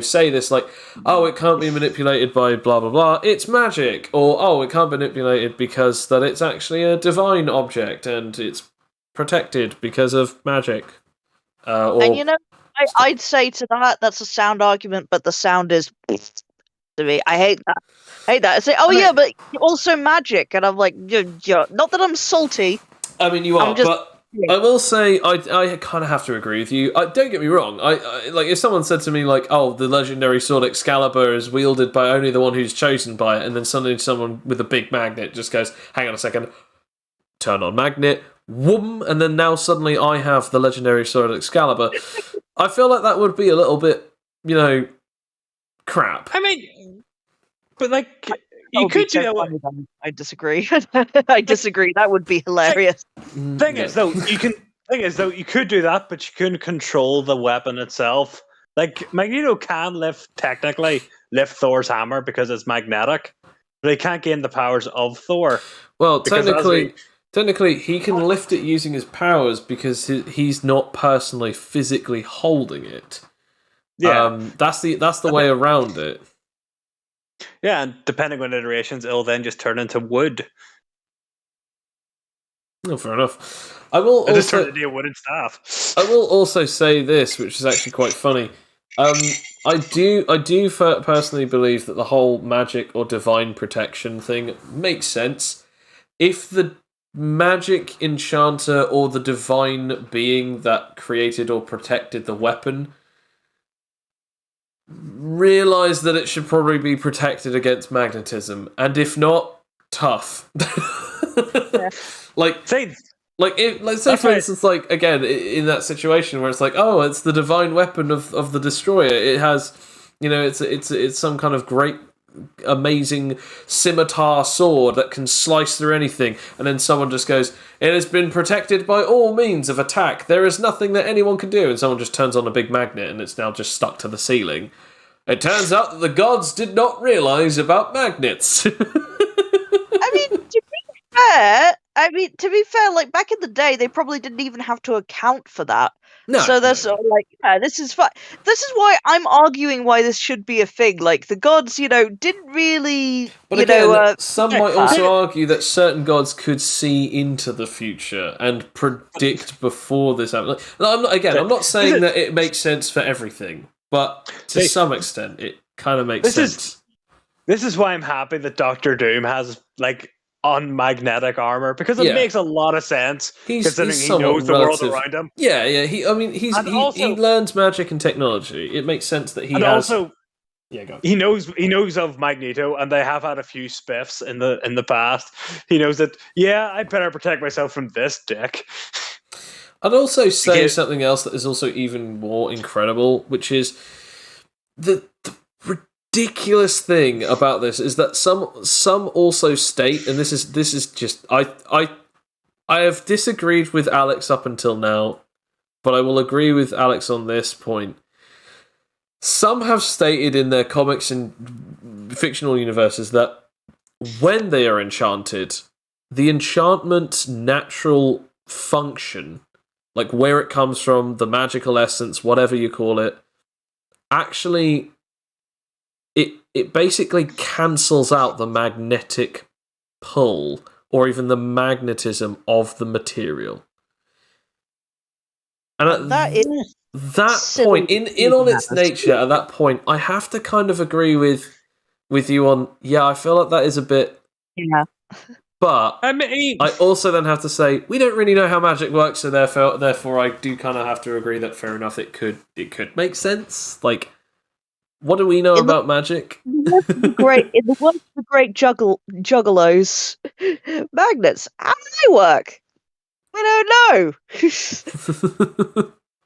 Speaker 1: say this like, oh, it can't be manipulated by blah, blah, blah, it's magic. Or, oh, it can't be manipulated because that it's actually a divine object and it's protected because of magic.
Speaker 2: And I'd say to that's a sound argument, but the sound is to me. I hate that. I say, but also magic, and I'm like, not that I'm salty.
Speaker 1: I mean, you are, but I will say I kind of have to agree with you. Don't get me wrong. I like if someone said to me like, oh, the legendary sword Excalibur is wielded by only the one who's chosen by it, and then suddenly someone with a big magnet just goes, hang on a second, turn on magnet, whoom, and then now suddenly I have the legendary sword Excalibur. I feel like that would be a little bit, crap.
Speaker 3: I mean, but like, you could do that.
Speaker 2: I disagree. I disagree. That would be hilarious.
Speaker 3: Thing is, though, you could do that, but you couldn't control the weapon itself. Like, Magneto can technically lift Thor's hammer because it's magnetic, but he can't gain the powers of Thor.
Speaker 1: Well, technically, he can lift it using his powers because he's not personally physically holding it. Yeah, that's the way around it.
Speaker 3: Yeah, and depending on iterations, it'll then just turn into wood.
Speaker 1: Oh, fair enough. I will also
Speaker 3: turn into a wooden staff.
Speaker 1: I will also say this, which is actually quite funny. I do personally believe that the whole magic or divine protection thing makes sense if the magic enchanter or the divine being that created or protected the weapon realize that it should probably be protected against magnetism, and if not, tough.
Speaker 2: Yeah.
Speaker 1: Let's say for instance, like again in that situation where it's like, oh, it's the divine weapon of the destroyer. It has, it's some kind of great, amazing scimitar sword that can slice through anything, and then someone just goes, it has been protected by all means of attack. There is nothing that anyone can do, and someone just turns on a big magnet and it's now just stuck to the ceiling. It turns out that the gods did not realize about magnets.
Speaker 2: To be fair, like back in the day, they probably didn't even have to account for that.
Speaker 1: No,
Speaker 2: so they're sort of like, this is fine. This is why I'm arguing why this should be a thing. Like the gods, didn't really.
Speaker 1: But again, some might also argue that certain gods could see into the future and predict before this happened. I'm not saying that it makes sense for everything, but to some extent, it kind of makes sense.
Speaker 3: This is why I'm happy that Doctor Doom has unmagnetic armor, because it makes a lot of sense considering he knows the world around him.
Speaker 1: Yeah. He learns magic and technology. It makes sense that he has. Also, go.
Speaker 3: He knows of Magneto, and they have had a few spiffs in the past. He knows that. Yeah, I better protect myself from this dick.
Speaker 1: I'd also say something else that is also even more incredible, which is the ridiculous thing about this is that some also state, and this is just I have disagreed with Alex up until now, but I will agree with Alex on this point. Some have stated in their comics and fictional universes that when they are enchanted, the enchantment's natural function, like where it comes from, the magical essence, whatever you call it, actually it basically cancels out the magnetic pull or even the magnetism of the material. And at that point, in on its nature, at that point, I have to kind of agree with you on, yeah, I feel like that is a bit...
Speaker 2: Yeah.
Speaker 1: But I also then have to say, we don't really know how magic works, so therefore I do kind of have to agree that fair enough, it could make sense. Like, what do we know about magic?
Speaker 2: In the words of the great juggalos, magnets, how do they work? We don't know.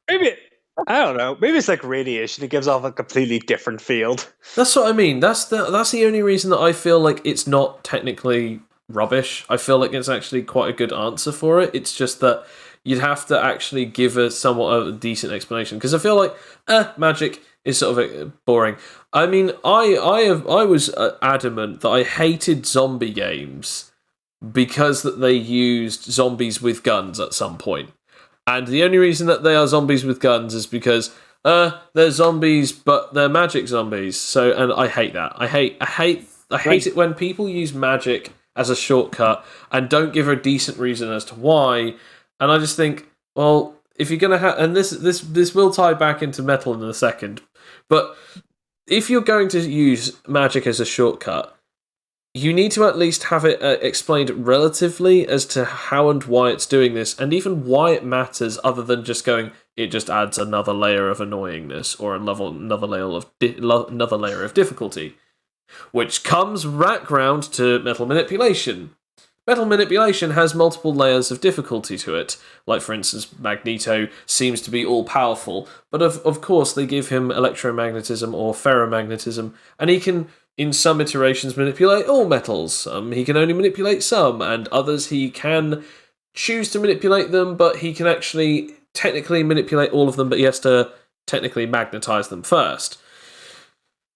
Speaker 3: Maybe, I don't know. Maybe it's like radiation. It gives off a completely different field.
Speaker 1: That's what I mean. That's the only reason that I feel like it's not technically rubbish. I feel like it's actually quite a good answer for it. It's just that you'd have to actually give a somewhat a decent explanation, because I feel like magic is sort of boring. I mean, I was adamant that I hated zombie games because that they used zombies with guns at some point. And the only reason that they are zombies with guns is because they're zombies, but they're magic zombies. So, and I hate that. I hate it when people use magic as a shortcut and don't give a decent reason as to why. And I just think, well, if you're gonna have, and this will tie back into metal in a second, but if you're going to use magic as a shortcut, you need to at least have it explained relatively as to how and why it's doing this, and even why it matters, other than just going, it just adds another layer of annoyingness or another layer of difficulty. Which comes back round to metal manipulation. Metal manipulation has multiple layers of difficulty to it. Like, for instance, Magneto seems to be all-powerful, but of course they give him electromagnetism or ferromagnetism, and he can, in some iterations, manipulate all metals. He can only manipulate some, and others he can choose to manipulate them, but he can actually technically manipulate all of them, but he has to technically magnetize them first.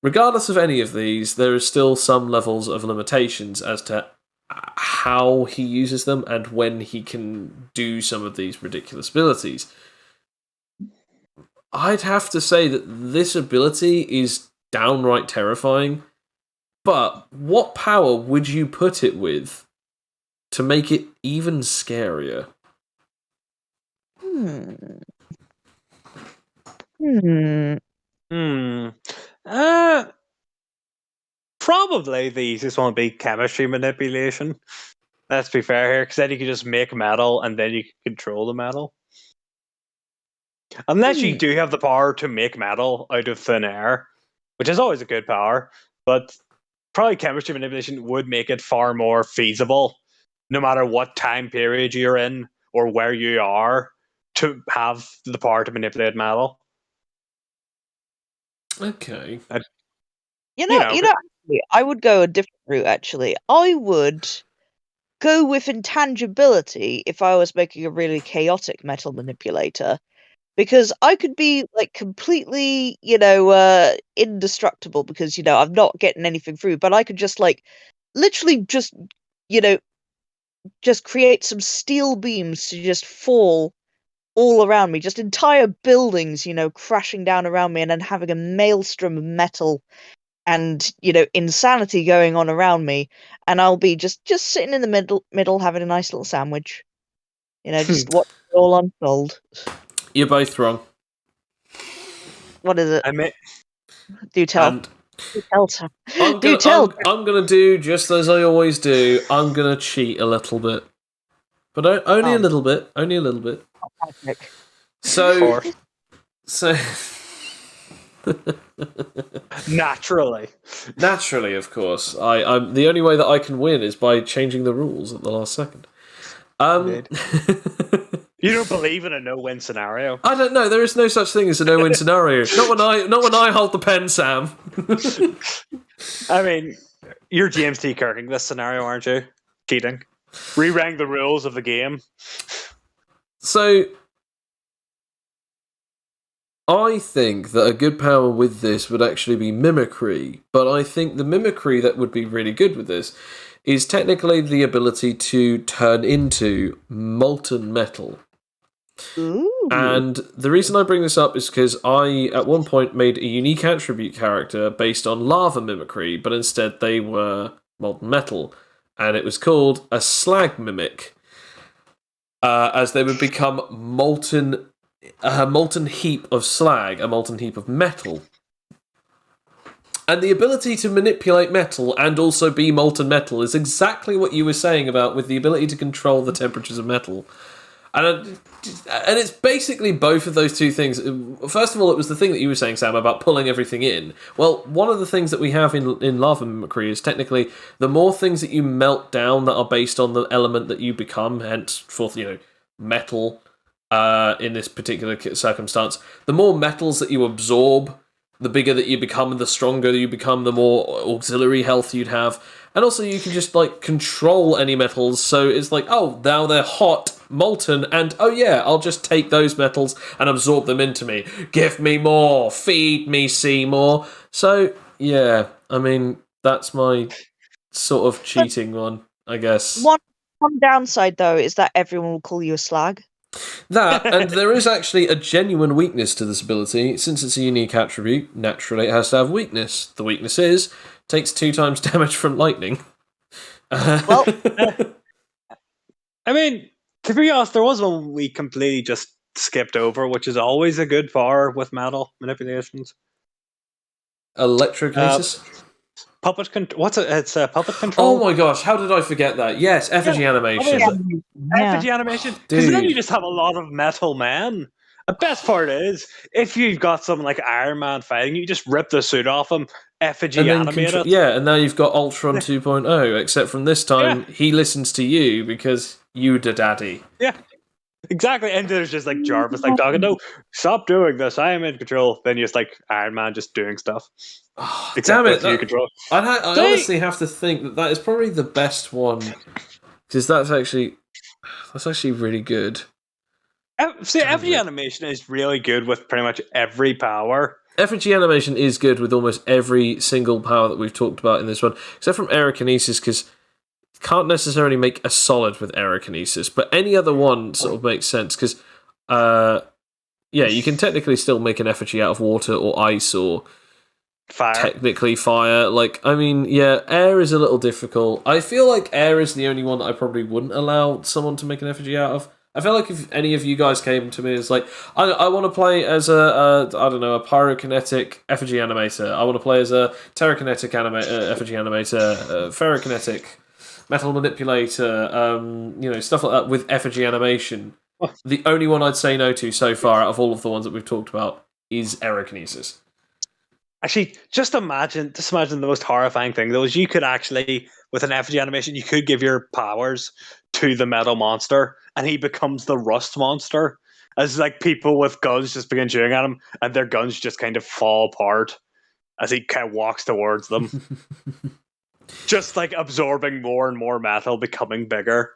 Speaker 1: Regardless of any of these, there is still some levels of limitations as to how he uses them and when he can do some of these ridiculous abilities. I'd have to say that this ability is downright terrifying, but what power would you put it with to make it even scarier?
Speaker 3: Probably the easiest one would be chemistry manipulation. Let's be fair here, because then you can just make metal and then you can control the metal. Unless you do have the power to make metal out of thin air, which is always a good power, but probably chemistry manipulation would make it far more feasible, no matter what time period you're in or where you are, to have the power to manipulate metal.
Speaker 1: Okay.
Speaker 2: I would go a different route, actually. I would go with intangibility if I was making a really chaotic metal manipulator, because I could be like completely, indestructible because, I'm not getting anything through, but I could just literally just create some steel beams to just fall all around me, just entire buildings, crashing down around me, and then having a maelstrom of metal and insanity going on around me, and I'll be just sitting in the middle having a nice little sandwich, just watch it all unfold.
Speaker 1: You're both wrong.
Speaker 2: What is it? Do tell. Do tell.
Speaker 1: I'm gonna do just as I always do. I'm gonna cheat a little bit, but only a little bit. Only a little bit. So. Naturally, of course. I'm the only way that I can win is by changing the rules at the last second.
Speaker 3: You don't believe in a no-win scenario?
Speaker 1: I don't know. There is no such thing as a no-win scenario. Not when I hold the pen, Sam.
Speaker 3: I mean, you're James T. Kirking this scenario, aren't you? Cheating. Rewriting the rules of the game.
Speaker 1: So, I think that a good power with this would actually be mimicry, but I think the mimicry that would be really good with this is technically the ability to turn into molten metal.
Speaker 2: Ooh.
Speaker 1: And the reason I bring this up is because I, at one point, made a unique attribute character based on lava mimicry, but instead they were molten metal. And it was called a slag mimic, as they would become a molten heap of slag, a molten heap of metal. And the ability to manipulate metal and also be molten metal is exactly what you were saying about with the ability to control the temperatures of metal. And it's basically both of those two things. First of all, it was the thing that you were saying, Sam, about pulling everything in. Well, one of the things that we have in lava mimicry is technically the more things that you melt down that are based on the element that you become, henceforth, metal, in this particular circumstance, the more metals that you absorb, the bigger that you become, the stronger you become, the more auxiliary health you'd have. And also you can just, control any metals, so it's like, oh, now they're hot, molten, and, oh yeah, I'll just take those metals and absorb them into me. Give me more! Feed me, Seymour! So, yeah, I mean, that's my sort of cheating one, I guess.
Speaker 2: One downside, though, is that everyone will call you a slag.
Speaker 1: That, and there is actually a genuine weakness to this ability. Since it's a unique attribute, naturally it has to have weakness. The weakness is, takes 2 times damage from lightning.
Speaker 2: Well,
Speaker 3: I mean, to be honest, there was one we completely just skipped over, which is always a good power with metal manipulations.
Speaker 1: Electrokinesis?
Speaker 3: Puppet control. What's it? It's puppet control.
Speaker 1: Oh my gosh, how did I forget that? Yes, effigy animation.
Speaker 3: Effigy animation. Because then you just have a lot of metal men. The best part is, if you've got someone like Iron Man fighting, you just rip the suit off him, effigy animate it.
Speaker 1: Yeah, and now you've got Ultron 2.0, except from this time, he listens to you because you the daddy.
Speaker 3: Yeah. Exactly, and there's just like Jarvis talking, no, stop doing this, I am in control. Then you just Iron Man just doing stuff.
Speaker 1: Oh, damn it!
Speaker 3: Control.
Speaker 1: I honestly have to think that is probably the best one, because that's actually really good.
Speaker 3: Effigy animation is really good with pretty much every power.
Speaker 1: Effigy animation is good with almost every single power that we've talked about in this one, except from aerokinesis, because can't necessarily make a solid with aerokinesis, but any other one sort of makes sense, because you can technically still make an effigy out of water or ice or
Speaker 3: fire.
Speaker 1: Technically fire. Air is a little difficult. I feel like air is the only one that I probably wouldn't allow someone to make an effigy out of. I feel like if any of you guys came to me as I want to play as a pyrokinetic effigy animator. I want to play as a terrakinetic effigy animator, ferrokinetic metal manipulator, stuff like that with effigy animation. The only one I'd say no to so far out of all of the ones that we've talked about is aerokinesis.
Speaker 3: Actually, just imagine the most horrifying thing, though, is you could actually, with an effigy animation, you could give your powers to the metal monster, and he becomes the rust monster. As people with guns just begin shooting at him, and their guns just kind of fall apart as he kind of walks towards them. Just absorbing more and more metal, becoming bigger.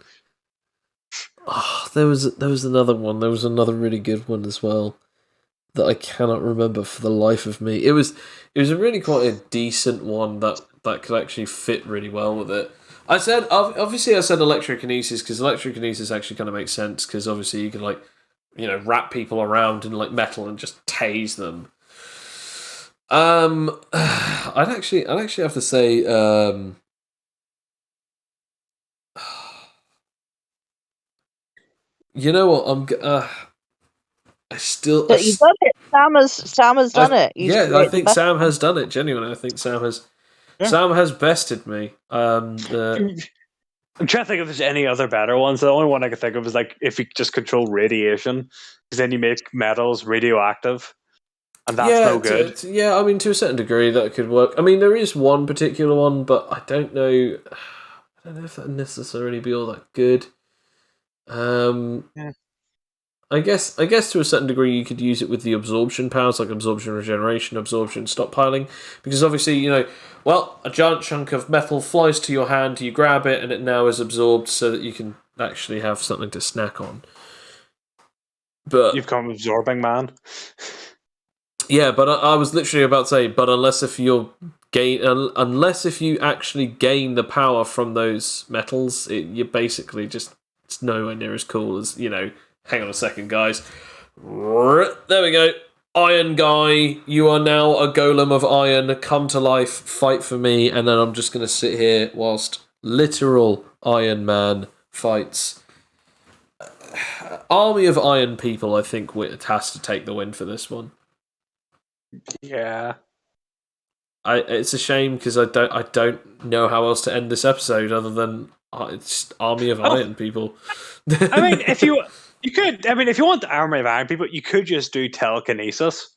Speaker 1: Oh, there was another one. There was another really good one as well that I cannot remember for the life of me. It was a really quite a decent one that could actually fit really well with it. I said electrokinesis, because electrokinesis actually kind of makes sense, because obviously you can wrap people around in metal and just tase them. I'd actually have to say you know what,
Speaker 2: But you've done it. Sam has done it.
Speaker 1: I think Sam has done it. Genuinely, I think Sam has. Yeah. Sam has bested me.
Speaker 3: I'm trying to think if there's any other better ones. The only one I can think of is if you just control radiation, because then you make metals radioactive, and that's no good.
Speaker 1: I mean, to a certain degree, that could work. I mean, there is one particular one, but I don't know. I don't know if that would necessarily be all that good.
Speaker 3: Yeah.
Speaker 1: I guess to a certain degree you could use it with the absorption powers, like absorption regeneration, absorption stockpiling, because obviously, a giant chunk of metal flies to your hand, you grab it, and it now is absorbed so that you can actually have something to snack on. But
Speaker 3: you've become absorbing man.
Speaker 1: Yeah, but I was literally about to say, but unless if you actually gain the power from those metals, you're basically just it's nowhere near as cool as Hang on a second, guys. There we go. Iron guy, you are now a golem of iron. Come to life, fight for me, and then I'm just going to sit here whilst literal Iron Man fights. Army of Iron people, I think, has to take the win for this one.
Speaker 3: Yeah.
Speaker 1: It's a shame because I don't know how else to end this episode other than it's Army of Iron people.
Speaker 3: I mean, if you want the Army of Iron people, you could just do telekinesis.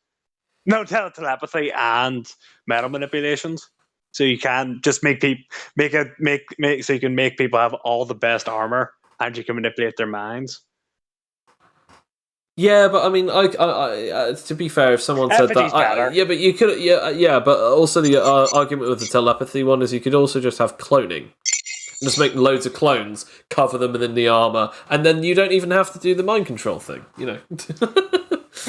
Speaker 3: No, telepathy and metal manipulations. So you can just make people so you can make people have all the best armor and you can manipulate their minds.
Speaker 1: Yeah, but I mean, I to be fair, if someone said that, but you could, but also the argument with the telepathy one is you could also just have cloning, just make loads of clones, cover them within the armor, and then you don't even have to do the mind control thing,
Speaker 3: I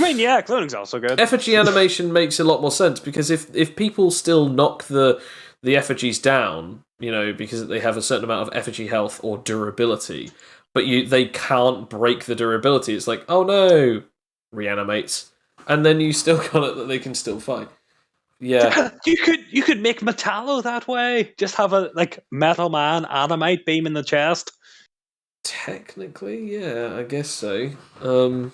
Speaker 3: mean, yeah, cloning's also good.
Speaker 1: Effigy animation makes a lot more sense because if people still knock the effigies down, because they have a certain amount of effigy health or durability. But they can't break the durability. It's like, oh no, reanimates, and then you still got it that they can still fight. Yeah,
Speaker 3: you could make Metallo that way. Just have a Metal Man Animite beam in the chest.
Speaker 1: Technically, yeah, I guess so.
Speaker 3: But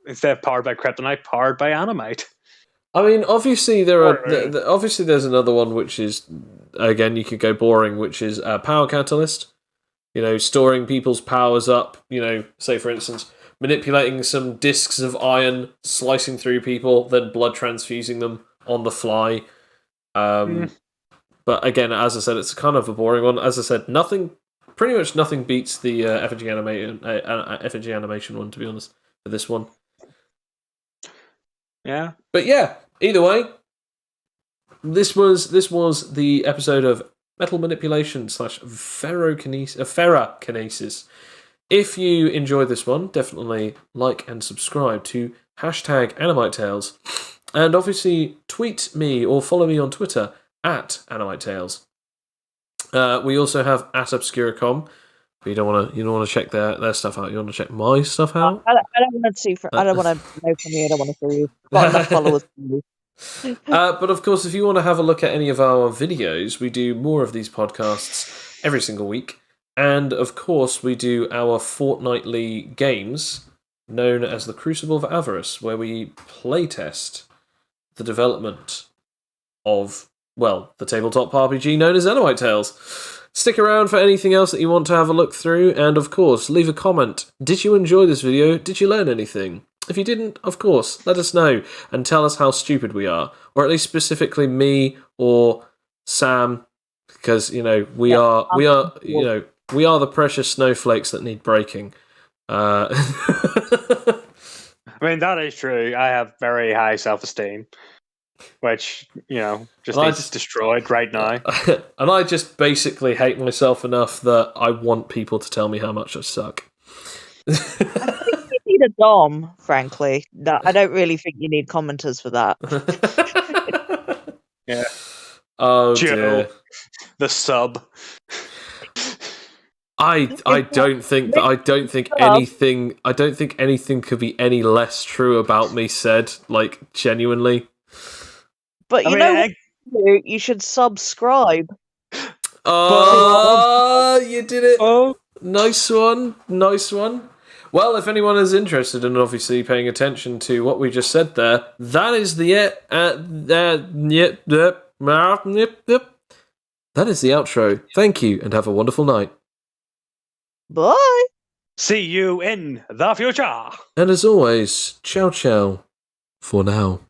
Speaker 3: instead of powered by Kryptonite, powered by Animite.
Speaker 1: I mean, obviously obviously there's another one which is again you could go boring, which is Power Catalyst. Storing people's powers up, say for instance, manipulating some discs of iron, slicing through people, then blood transfusing them on the fly. But again, as I said, it's kind of a boring one. As I said, pretty much nothing beats the effigy animation one, to be honest, for this one.
Speaker 3: Yeah.
Speaker 1: But yeah, either way, this was the episode of Metal Manipulation / Ferrokinesis. If you enjoyed this one, definitely like and subscribe to #AnimiteTales. And obviously, tweet me or follow me on Twitter @AnimiteTales. We also have @Obscuracom. But you don't want to check their stuff out. You want to check my stuff out.
Speaker 2: I don't want to see. I don't want to know from you. I don't want to see you. Got enough followers from you.
Speaker 1: But of course, if you want to have a look at any of our videos, we do more of these podcasts every single week. And of course, we do our fortnightly games known as the Crucible of Avarice, where we playtest the development of, the tabletop RPG known as AnimiteTales. Stick around for anything else that you want to have a look through, and of course, leave a comment. Did you enjoy this video? Did you learn anything? If you didn't, of course, let us know and tell us how stupid we are, or at least specifically me or Sam, because we are the precious snowflakes that need breaking.
Speaker 3: I mean, that is true. I have very high self-esteem, which just destroyed right now.
Speaker 1: And I just basically hate myself enough that I want people to tell me how much I suck.
Speaker 2: A Dom, frankly. No, I don't really think you need commenters for that.
Speaker 3: Yeah.
Speaker 1: Oh
Speaker 3: Joe,
Speaker 1: dear.
Speaker 3: The sub.
Speaker 1: I don't think anything could be any less true about me said, genuinely.
Speaker 2: But you should subscribe.
Speaker 1: Oh, you did it.
Speaker 3: Oh,
Speaker 1: nice one. Well, if anyone is interested in obviously paying attention to what we just said there, that is that is the outro. Thank you, and have a wonderful night.
Speaker 2: Bye.
Speaker 3: See you in the future.
Speaker 1: And as always, ciao ciao for now.